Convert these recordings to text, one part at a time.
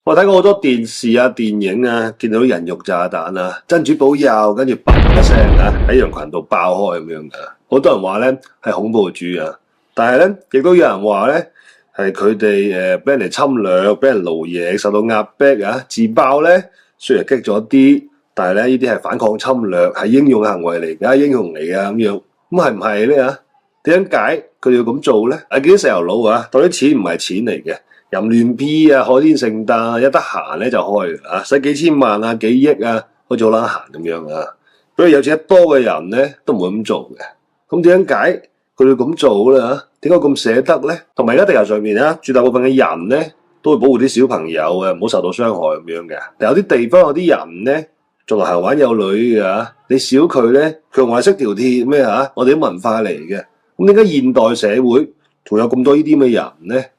我睇過好多電視啊、電影啊，見到人肉炸彈啊，真主保佑，跟住砰一聲啊，喺羊群度爆開咁樣嘅。好多人話咧係恐怖主義啊，但係咧亦都有人話咧係佢哋俾人哋侵略、俾人奴役、受到壓迫啊，自爆咧雖然激咗啲，但係咧呢啲係反抗侵略，係英勇行為嚟㗎，英雄嚟㗎咁樣。咁係唔係咧啊？點解佢哋要咁做咧？見啲石油佬啊，當啲錢唔係錢嚟嘅。淫亂 P 啊，海天盛誕啊，一得閒咧就開啊，使幾千萬啊、幾億啊，好似好撚閒咁樣啊。所以有錢得多嘅人咧，都唔會咁做嘅。咁點解佢哋咁做咧？嚇，點解咁捨得咧？同埋而家地球上面啊，絕大部分嘅人咧，都會保護啲小朋友嘅，唔好受到傷害咁樣嘅。但有啲地方有啲人咧，仲係玩有女嘅，你少佢咧，佢還係識條鐵咩嚇？我哋啲文化嚟嘅。咁點解現代社會仲有咁多呢啲咁嘅人咧？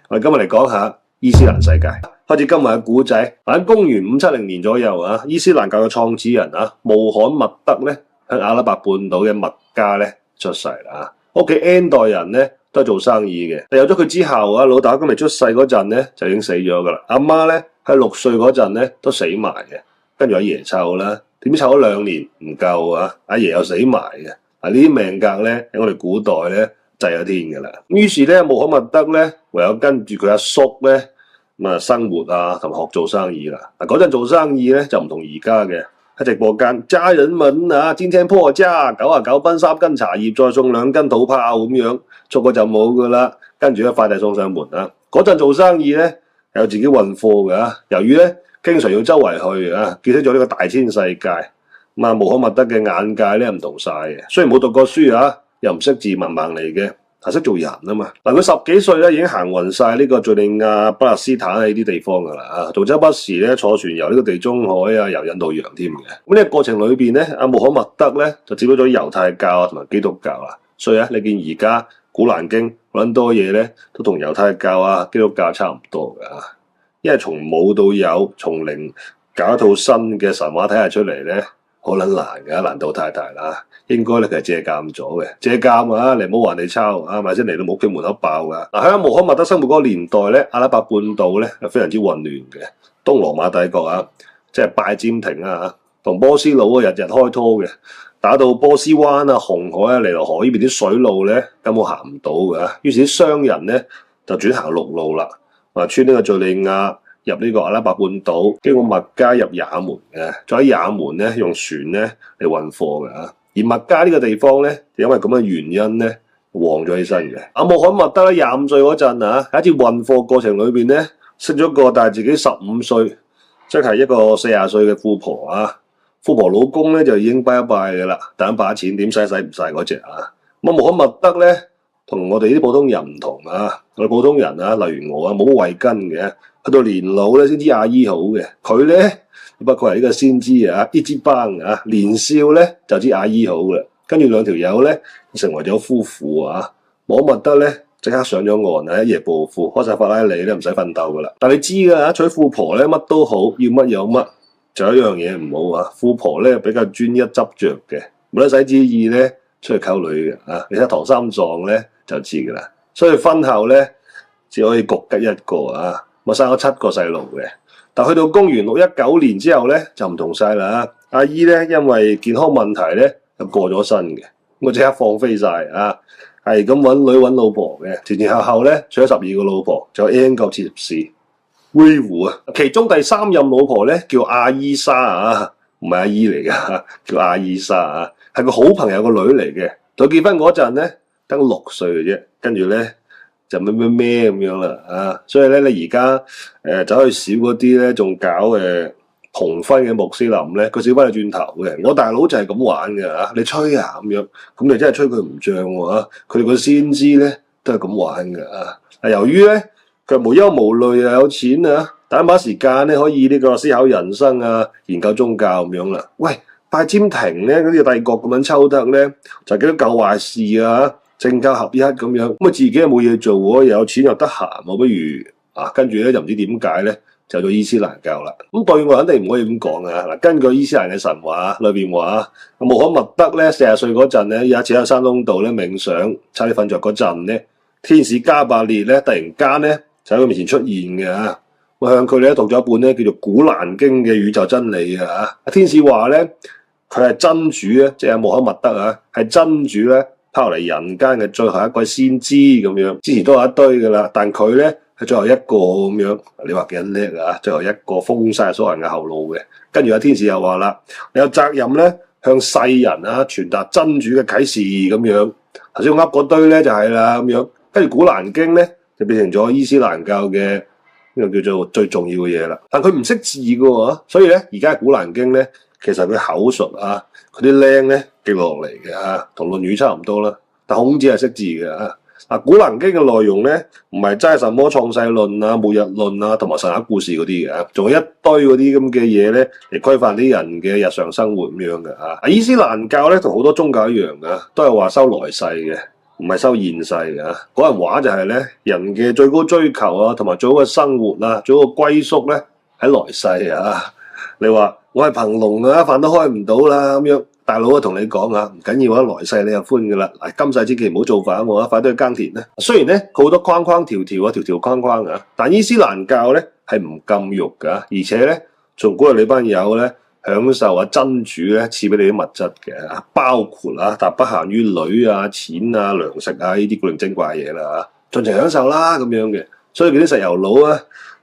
我哋今日嚟講下伊斯蘭世界。開始今日嘅古仔。喺公元570年左右啊，伊斯蘭教嘅創始人啊，穆罕默德咧喺阿拉伯半島嘅麥加咧出世啦。屋企 N 代人咧都係做生意嘅。但有咗佢之後啊，老豆今日出世嗰陣咧就已經死咗噶啦。阿媽咧喺6歲嗰陣咧都死埋嘅。跟住阿爺湊啦，點知湊咗2年唔夠啊，阿爺又死埋嘅。呢啲命格咧喺我哋古代咧祭咗天噶啦。於是咧穆罕默德咧唯有跟住佢阿叔咧咁啊生活啊同埋學做生意啦。嗰陣做生意咧就唔同而家嘅，喺直播間家人們啊，今天破價99蚊3斤茶葉，再送2斤土炮咁樣，逐個就冇噶啦。跟住咧快遞送上門啊。嗰陣做生意咧有自己運貨噶，由於咧經常要周圍去啊，結識咗呢個大千世界。咁啊，穆罕默德嘅眼界咧唔同晒嘅，雖然冇讀過書啊，又唔識字文盲嚟嘅，係識做人啊嘛。嗱，佢10幾歲咧已經行勻晒呢個敘利亞、巴勒斯坦呢啲地方噶啦啊，仲周不時咧坐船遊呢個地中海啊，遊印度洋添嘅。咁呢個過程裏邊咧，阿穆罕默德咧就接觸咗猶太教啊同埋基督教啊，所以啊，你見而家古蘭經好多嘢咧都同猶太教啊、基督教差唔多嘅啊，因為從冇到有，從零搞一套新嘅神話體系出嚟咧。好撚難㗎，難度太大啦。應該咧佢係借鑑咗嘅，借鑑啊！你唔好話你抄啊，咪先嚟到屋企門口爆㗎。嗱，喺穆罕默德生活嗰個年代咧，阿拉伯半島咧係非常之混亂嘅。東羅馬帝國啊，即係拜占庭啊，同波斯佬啊日日開拖嘅，打到波斯灣啊、紅海啊、尼羅河呢邊啲水路咧根本行唔到㗎。於是啲商人咧就轉行陸路啦，穿呢個敍利亞。入呢個阿拉伯半島，經過麥加入也門嘅，再喺也門咧用船咧嚟運貨嘅。而麥加呢個地方咧，因為咁嘅原因咧，旺咗起身嘅。阿穆罕默德咧25歲嗰陣啊，喺一次運貨過程裏邊咧，識咗個大自己15歲，即係一個40歲嘅富婆啊。富婆老公咧就已經拜一拜嘅啦，但一把錢點使唔晒嗰隻啊。咁穆罕默德咧同我哋啲普通人唔同啊，我哋普通人啊，例如我啊冇乜慧根嘅。去到年老咧先知阿姨好嘅，佢咧不過係呢個先知啊，一支班啊，年少咧就知阿姨好嘅，跟住兩條友咧成為咗夫婦啊。穆罕默德咧即刻上咗岸啊，一夜暴富，開晒法拉利咧唔使奮鬥噶啦。但你知㗎，娶富婆咧乜都好，要乜有乜，就有一樣嘢唔好啊。富婆咧比較專一執着嘅，冇得使旨意咧出去溝女嘅啊。你睇唐三藏咧就知㗎啦。所以婚後咧只可以焗吉一個啊。我生咗7個細路嘅，但去到公元619年之後咧就唔同晒啦。阿姨咧因為健康問題咧就過咗身嘅，我即刻放飛晒啊，係咁揾女揾老婆嘅，前後咧娶咗12個老婆，仲有 N 個妾侍威胡啊。其中第3任老婆咧叫阿伊莎啊，唔係阿姨嚟噶，叫阿伊莎啊，係個好朋友個女嚟嘅。佢結婚嗰陣咧得6歲嘅啫，跟住咧。就咩咁樣啦啊！所以咧，你而家走去少嗰啲咧，仲搞同婚嘅穆斯林咧，佢少翻你轉頭嘅。我大佬就係咁玩嘅啊！你吹啊咁樣，咁你真係吹佢唔脹喎。佢哋個先知咧都係咁玩嘅啊！由於咧佢無憂無慮啊，有錢啊，打把時間咧可以呢個思考人生啊，研究宗教咁樣啦。喂，拜占庭咧嗰啲帝國咁樣抽得咧，就幾多舊壞事啊！政教合一咁樣，咁啊自己又冇嘢做喎，又有錢又得閒，我不如啊，跟住咧就唔知點解咧，就做伊斯蘭教啦。咁對我肯定唔可以咁講啊！嗱，根據伊斯蘭嘅神話裏邊話，穆罕默德咧40歲嗰陣咧，有一次喺山窿度咧冥想，差啲瞓着嗰陣咧，天使加百列咧突然間咧就喺佢面前出現嘅。我向佢咧讀咗一本咧叫做《古蘭經》嘅宇宙真理啊！天使話咧，佢係真主咧，即係穆罕默德啊，係真主咧拋嚟人間嘅最後一位先知咁樣。之前都有一堆噶啦，但佢咧係最後一個咁樣。你話幾叻啊？最後一個封晒所有人嘅後路嘅。跟住天使又話啦，你有責任咧向世人啊傳達真主嘅啟示咁樣。頭先我噏嗰堆咧就係啦咁樣。跟住《古蘭經》咧就變成咗伊斯蘭教嘅呢個叫做最重要嘅嘢啦。但佢唔識字嘅喎，所以咧而家《古蘭經》咧其實佢口述啊，佢啲靚咧記落嚟嘅嚇，同《論語》差唔多啦。但孔子係識字嘅嚇。嗱，《古蘭經》嘅內容咧唔係齋什麼創世論啊、末日論啊同埋神話故事嗰啲嘅，仲有一堆嗰啲咁嘅嘢咧嚟規範啲人嘅日常生活咁樣嘅嚇。伊斯蘭教咧同好多宗教一樣嘅，都係話修來世嘅。唔係收現世嘅，嗰人話就係咧，人嘅最高追求啊，同埋最好嘅生活啊，最好嘅歸宿咧喺來世啊！你話我係貧農啊，飯都開唔到啦咁樣，大佬啊同你講啊，唔緊要啊，來世你就寬噶啦，嗱今世千祈唔好造反喎，快啲去耕田啦。雖然咧佢好多框框條條啊，條條框框啊，但伊斯蘭教咧係唔禁欲噶，而且咧從鼓勵你班友咧。享受啊真主咧賜俾你啲物質嘅，包括啊，但不限於女啊、錢啊、糧食啊呢啲古靈精怪嘢啦嚇，盡情享受啦咁樣嘅。所以嗰啲石油佬啊，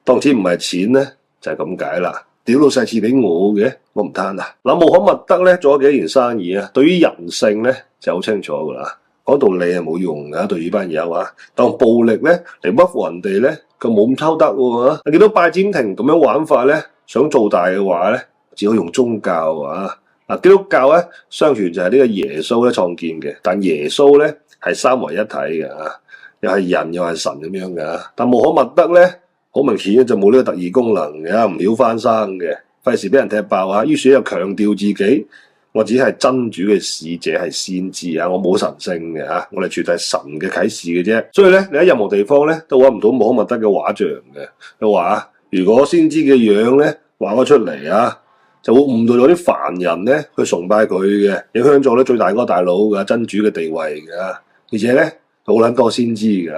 當錢唔係錢咧，就係咁解啦。屌老細賜俾我嘅，我唔貪啊。嗱，穆罕默德咧做咗幾年生意啊，對於人性咧就好清楚噶啦。講道理係冇用噶，對呢班友啊，當暴力咧嚟屈服人哋咧，佢冇咁抽得喎。你見到拜占庭咁樣玩法咧，想做大嘅話咧？只可以用宗教啊！嗱，基督教咧，相傳就係呢個耶穌咧創建嘅，但耶穌咧係三位一體嘅啊，又係人又係神咁樣嘅。但穆罕默德咧，好明顯就冇呢個特異功能嘅，唔曉翻生嘅，費事俾人踢爆啊！於是又強調自己，我只係真主嘅使者，係先知啊，我冇神性嘅嚇，我哋絕對係神嘅啟示嘅啫。所以咧，你喺任何地方咧都揾唔到穆罕默德嘅畫像嘅。佢話如果先知嘅樣咧畫咗出嚟啊！就會誤導咗啲凡人咧去崇拜佢嘅，影響咗咧最大嗰個大佬嘅真主嘅地位嘅，而且咧好撚多先知嘅，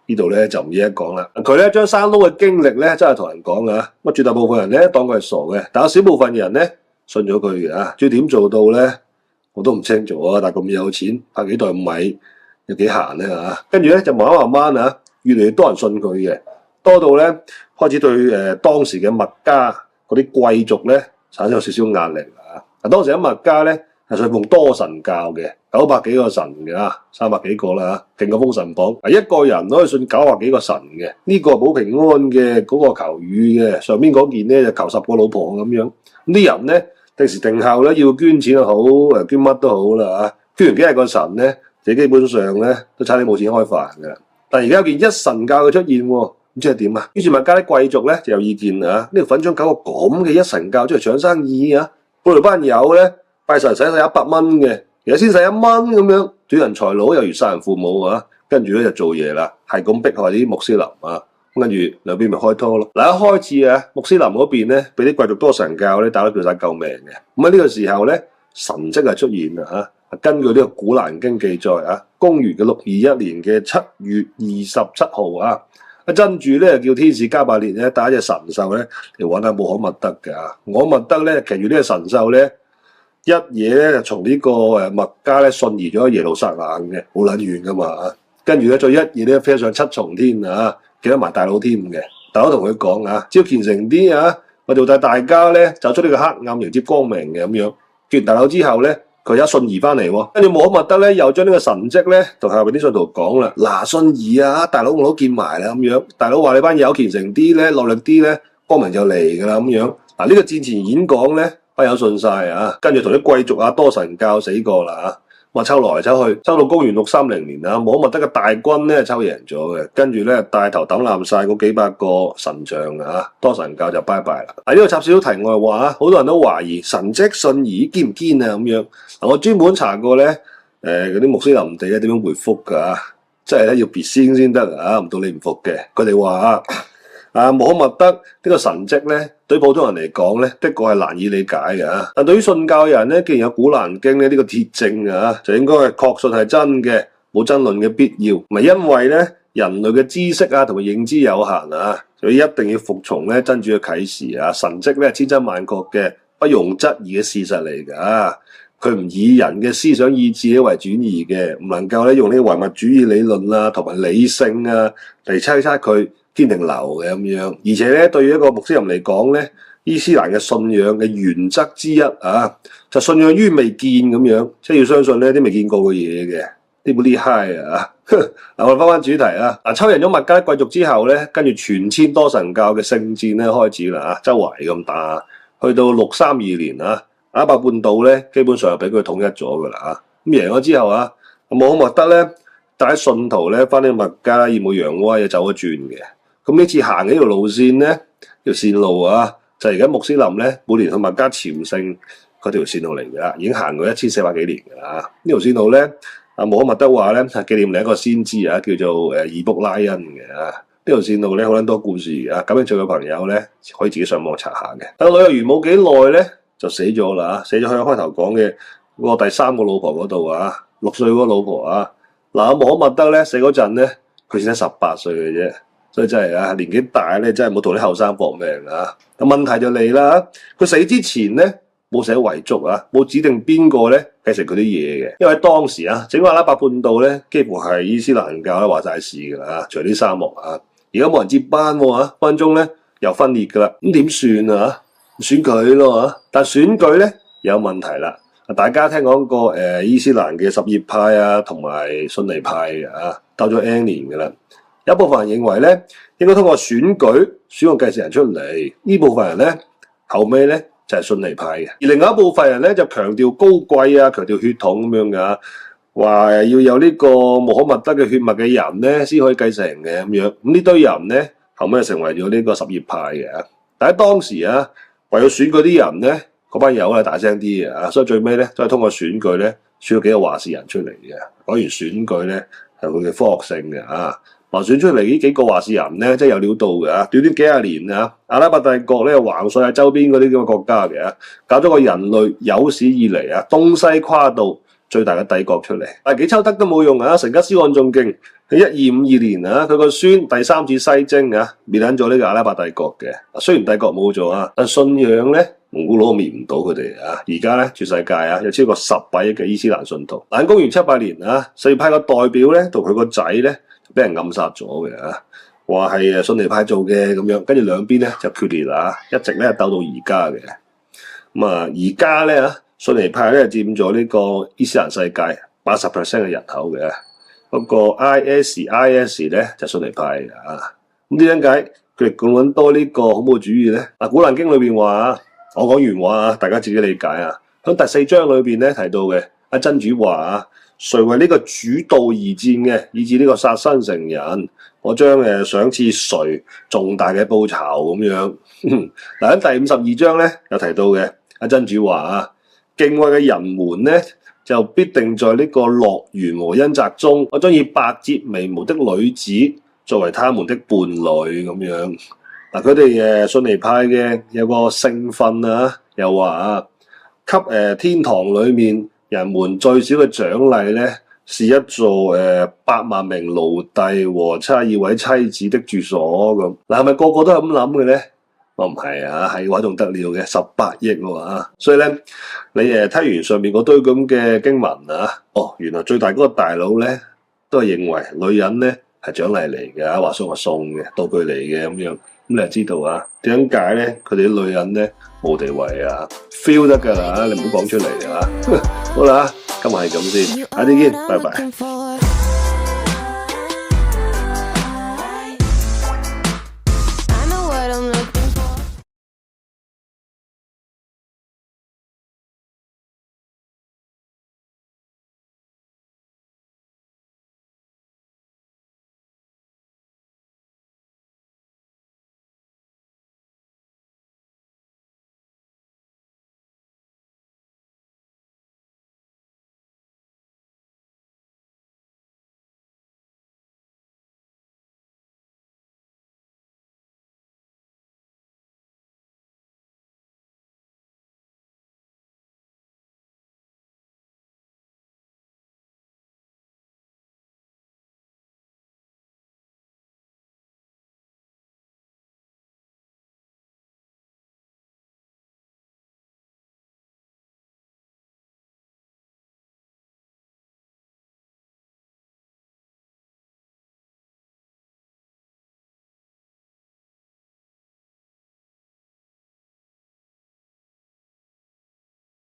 呢度咧就唔一一講啦。佢咧將山窿嘅經歷咧真係同人講啊，咁絕大部分人咧當佢係傻嘅，但有少部分人咧信咗佢嘅，至於點做到咧我都唔清楚啊。但係咁有錢拍幾袋米有幾閒咧嚇，跟住咧就慢慢啊，越嚟越多人信佢嘅，多到咧開始對當時嘅麥加嗰啲貴族咧產生有少少壓力啊！當時喺麥加咧係信奉多神教嘅，900幾個神嘅300幾個啦嚇，勁過封神榜。一個人可以信900幾個神嘅，呢個保平安嘅，嗰個求雨嘅，上邊嗰件咧就求10個老婆咁樣。咁啲人咧定時定候咧要捐錢又好，捐乜都好啦嚇，捐完幾廿個神咧，就基本上咧都差啲冇錢開飯嘅。但而家有件一神教嘅出現喎。咁即係點啊？於是麥加啲貴族咧就有意見啊！呢條粉腸搞個咁嘅一神教出嚟搶生意啊！嗰條班友咧拜神使曬100蚊嘅，而家先使1蚊咁樣，短人財佬又如殺人父母啊！跟住咧就做嘢啦，係咁逼害啲穆斯林啊！跟住兩邊咪開拖咯。嗱，一開始啊，穆斯林嗰邊咧俾啲貴族多神教咧打到叫晒救命嘅。咁喺呢個時候咧神跡係出現啦嚇。根據呢個《古蘭經》記載啊，公元嘅621年嘅7月27號啊。真主咧叫天使加百列咧帶一隻神獸咧嚟揾下穆罕默德嘅。穆罕默德咧騎住呢個神獸咧一嘢咧就從呢個麥加咧瞬移咗耶路撒冷嘅，好撚遠噶嘛。跟住咧再一嘢咧飛上7重天啊，記得埋大佬添嘅。大佬同佢講啊，只要虔誠啲啊，我就帶大家咧走出呢個黑暗迎接光明嘅咁樣。叫完大佬之後咧。佢一信兒翻嚟喎，跟住穆罕默德咧又將呢個神跡咧同下邊啲信徒講啦。嗱，信兒啊，大佬我都見埋啦咁樣。大佬話你班友虔誠啲咧，落力啲咧，光明就嚟噶啦咁樣。嗱，呢個戰前演講咧，班友信晒啊，跟住同啲貴族啊多神教死過啦啊。話抽來抽去，抽到公元630年啊，穆罕默德嘅大軍咧抽贏咗嘅，跟住咧帶頭抌爛晒嗰幾百個神像啊，多神教就拜拜啦。喺呢度插少少題外話啊，好多人都懷疑神跡信兒堅唔堅啊咁樣。我專門查過咧，嗰啲穆斯林地咧點樣回覆噶，即係咧要別先得啊，唔到你唔服嘅。佢哋話穆罕默德呢個神跡咧，對普通人嚟講咧，的確係難以理解嘅。但對於信教人咧，既然有古蘭經咧呢個鐵證啊，就應該係確信係真嘅，冇爭論嘅必要。唔係因為咧人類嘅知識啊同埋認知有限啊，所以一定要服從咧真主嘅啟示啊，神蹟咧千真萬確嘅，不容質疑嘅事實嚟㗎。佢唔以人嘅思想意志為轉移嘅，唔能夠咧用呢個唯物主義理論啊同埋理性啊嚟猜測佢堅定流嘅咁樣。而且咧對於一個穆斯林嚟講咧，伊斯蘭嘅信仰嘅原則之一啊，就信仰於未見咁樣，即係要相信呢啲未見過嘅嘢嘅，呢部厲害啊！嗱，我哋翻主題啊，嗱，抽贏咗麥加貴族之後咧，跟住全千多神教嘅聖戰咧開始啦啊，周圍咁打，去到632年啊。阿拉伯半島咧，基本上係俾佢統一咗噶啦啊！咁贏咗之後啊，穆罕默德咧帶信徒咧翻去麥加以武揚威啊走咗轉嘅。咁呢次行嘅呢條路線咧，條線路啊，就係而家穆斯林咧每年去麥加朝聖嗰條線路嚟嘅啦，已經行過1400幾年嘅啦。呢條線路咧，穆罕默德話咧係紀念另一個先知啊，叫做易卜拉欣嘅啊。呢條線路咧好撚多故事啊，感興趣嘅朋友咧可以自己上網查下嘅。但旅遊完冇幾耐咧，就死咗啦，死咗喺開頭講嘅嗰個第三個老婆嗰度啊，6歲嗰個老婆啊。嗱，穆罕默德咧死嗰陣咧，佢先得18歲嘅啫，所以真係啊年紀大咧，真係冇同啲後生搏命啊。咁問題就嚟啦，佢死之前咧冇寫遺囑啊，冇指定邊個咧繼承佢啲嘢嘅，因為當時啊整個阿拉伯半島咧幾乎係伊斯蘭教咧話晒事㗎啦，除咗啲沙漠啊，而家冇人接班喎，分鐘咧又分裂㗎啦，咁點算啊？選舉咯，但選舉咧有問題啦。大家聽講過伊斯蘭嘅什葉派啊，同埋遜尼派啊，鬥咗 N 年㗎啦。有一部分人認為咧，應該通過選舉選個繼承人出嚟。呢部分人咧後尾咧就係遜尼派嘅，而另外一部分人咧就強調高貴啊，強調血統咁樣㗎，話要有呢個穆罕默德嘅血脈嘅人咧先可以繼承嘅咁樣。咁呢堆人咧後尾就成為咗呢個什葉派嘅。但喺當時啊，為咗選嗰啲人咧，嗰班友咧大聲啲嘅啊，所以最尾咧都係通過選舉咧選咗幾個話事人出嚟嘅。講完選舉咧係佢嘅科學性嘅啊，話選出嚟呢幾個話事人咧真係有料到嘅啊！短短幾廿年啊，阿拉伯帝國咧橫掃喺周邊嗰啲咁嘅國家嘅，搞咗個人類有史以嚟啊東西跨度最大嘅帝國出嚟。但係幾抽得都冇用啊！成吉思汗仲勁，喺1252年啊，佢個孫第3次西征啊，滅撚咗呢個阿拉伯帝國嘅。雖然帝國冇咗啊，但信仰咧蒙古佬滅唔到佢哋啊！而家咧全世界啊有超過10億嘅伊斯蘭信徒。但公元700年啊，什葉派個代表咧同佢個仔咧就俾人暗殺咗嘅啊，話係遜尼派做嘅咁樣，跟住兩邊咧就決裂啦，一直咧鬥到而家嘅。咁啊，而家咧啊，遜尼派咧佔咗呢個伊斯蘭世界80% 嘅人口嘅。嗰個 IS 咧就遜尼派啊，咁點解佢哋咁揾多呢個恐怖主義咧？嗱，《古蘭經》裏邊話，我講原話啊，大家自己理解啊。喺第4章裏邊咧提到嘅，阿真主話啊，誰為呢個主道而戰嘅，以致呢個殺身成仁，我將賞賜誰重大嘅報酬咁樣。嗱，喺第52章咧有提到嘅，阿真主話啊，敬畏嘅人們咧，就必定在呢個樂園和恩澤中，我將以白潔眉毛的女子作為他們的伴侶咁樣。嗱，佢哋遜尼派嘅有個聖訓啊，又話啊，給天堂裏面人們最少嘅獎勵咧，是一座8萬名奴隸和72位妻子的住所咁。嗱，係咪個個都係咁諗嘅咧？我唔係啊，係嘅話仲得了嘅18億喎，所以咧你睇完上面嗰堆咁嘅經文啊，原來最大嗰個大佬咧都係認為女人咧係獎勵嚟嘅，話送就送嘅道具嚟嘅咁樣，咁你就知道啊點解咧佢哋啲女人咧冇地位啊 feel 得㗎啦，你唔好講出嚟啊。好啦，今日係咁先，下次見，拜拜。